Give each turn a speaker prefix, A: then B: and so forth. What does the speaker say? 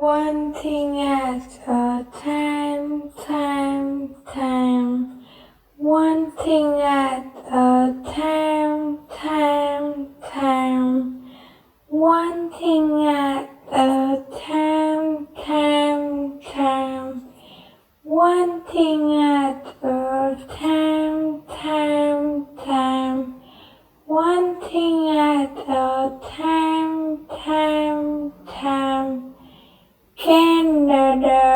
A: One thing at a time, time. One thing at a time, time. One thing at a time, time. One thing at a time, time. One thing at a time, time. Canada.